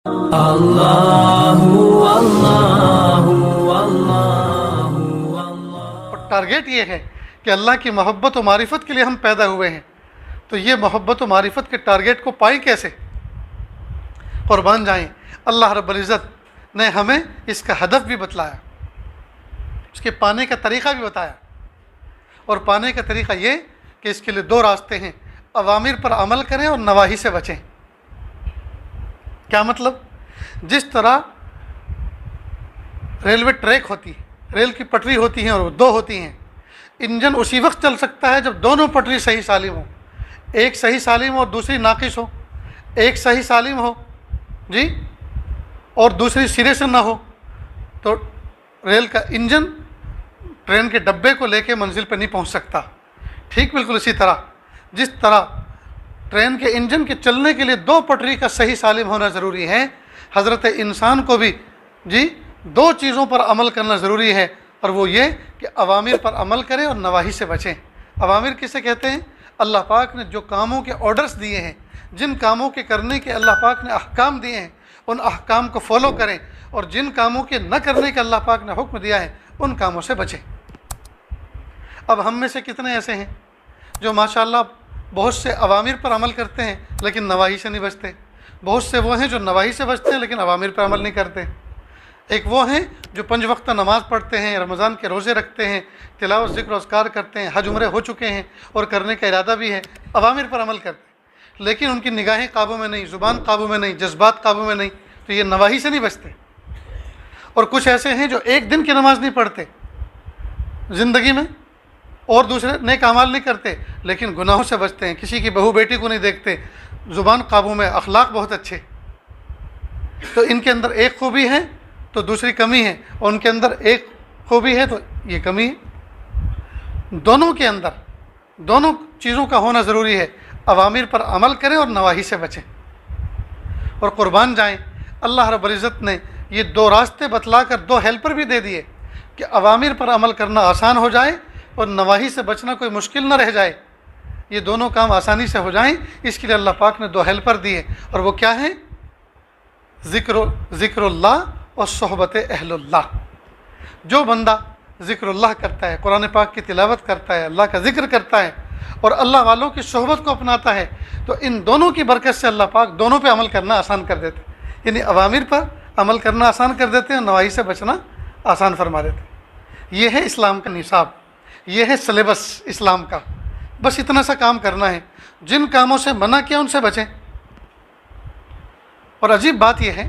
اور ٹارگیٹ یہ ہے کہ اللہ کی محبت و معرفت کے لیے ہم پیدا ہوئے ہیں، تو یہ محبت و معرفت کے ٹارگیٹ کو پائیں کیسے؟ قربان جائیں، اللہ رب العزت نے ہمیں اس کا ہدف بھی بتلایا، اس کے پانے کا طریقہ بھی بتایا، اور پانے کا طریقہ یہ کہ اس کے لیے دو راستے ہیں، اوامر پر عمل کریں اور نواہی سے بچیں۔ کیا مطلب؟ جس طرح ریلوے ٹریک ہوتی ہے، ریل کی پٹری ہوتی ہیں اور وہ دو ہوتی ہیں، انجن اسی وقت چل سکتا ہے جب دونوں پٹری صحیح سالم ہو، ایک صحیح سالم ہو اور دوسری ناقص ہو، ایک صحیح سالم ہو جی اور دوسری سرے سے نہ ہو، تو ریل کا انجن ٹرین کے ڈبے کو لے کے منزل پہ نہیں پہنچ سکتا۔ ٹھیک بالکل اسی طرح جس طرح ٹرین کے انجن کے چلنے کے لیے دو پٹری کا صحیح سالم ہونا ضروری ہے، حضرت انسان کو بھی جی دو چیزوں پر عمل کرنا ضروری ہے، اور وہ یہ کہ اوامر پر عمل کریں اور نواہی سے بچیں۔ اوامر کسے کہتے ہیں؟ اللہ پاک نے جو کاموں کے آرڈرز دیے ہیں، جن کاموں کے کرنے کے اللہ پاک نے احکام دیے ہیں، ان احکام کو فالو کریں، اور جن کاموں کے نہ کرنے کا اللہ پاک نے حکم دیا ہے ان کاموں سے بچیں۔ اب ہم میں سے کتنے ایسے ہیں جو ماشاءاللہ بہت سے اوامر پر عمل کرتے ہیں لیکن نواہی سے نہیں بچتے؟ بہت سے وہ ہیں جو نواہی سے بچتے ہیں لیکن اوامر پر عمل نہیں کرتے۔ ایک وہ ہیں جو 5 وقت نماز پڑھتے ہیں، رمضان کے روزے رکھتے ہیں، تلاوت ذکر و اذکار کرتے ہیں، حج عمرے ہو چکے ہیں اور کرنے کا ارادہ بھی ہے، اوامر پر عمل کرتے ہیں، لیکن ان کی نگاہیں قابو میں نہیں، زبان قابو میں نہیں، جذبات قابو میں نہیں، تو یہ نواہی سے نہیں بچتے۔ اور کچھ ایسے ہیں جو ایک دن کی نماز نہیں پڑھتے زندگی میں، اور دوسرے نیک اعمال نہیں کرتے لیکن گناہوں سے بچتے ہیں، کسی کی بہو بیٹی کو نہیں دیکھتے، زبان قابو میں، اخلاق بہت اچھے۔ تو ان کے اندر ایک خوبی ہے تو دوسری کمی ہے، اور ان کے اندر ایک خوبی ہے تو یہ کمی ہے۔ دونوں کے اندر دونوں چیزوں کا ہونا ضروری ہے، اوامر پر عمل کریں اور نواہی سے بچیں۔ اور قربان جائیں، اللہ رب العزت نے یہ دو راستے بتلا کر دو ہیلپر بھی دے دیے کہ اوامر پر عمل کرنا آسان ہو جائے اور نواہی سے بچنا کوئی مشکل نہ رہ جائے، یہ دونوں کام آسانی سے ہو جائیں۔ اس کے لیے اللہ پاک نے دو ہیلپر دیے، اور وہ کیا ہیں؟ ذکر اللہ اور صحبت اہل اللہ۔ جو بندہ ذکر اللہ کرتا ہے، قرآن پاک کی تلاوت کرتا ہے، اللہ کا ذکر کرتا ہے اور اللہ والوں کی صحبت کو اپناتا ہے، تو ان دونوں کی برکت سے اللہ پاک دونوں پہ عمل کرنا آسان کر دیتے ہیں، یعنی اوامر پر عمل کرنا آسان کر دیتے ہیں، نواہی سے بچنا آسان فرما دیتے ہیں۔ یہ ہے اسلام کا نصاب، یہ ہے سلیبس اسلام کا۔ بس اتنا سا کام کرنا ہے، جن کاموں سے منع کیا ان سے بچیں۔ اور عجیب بات یہ ہے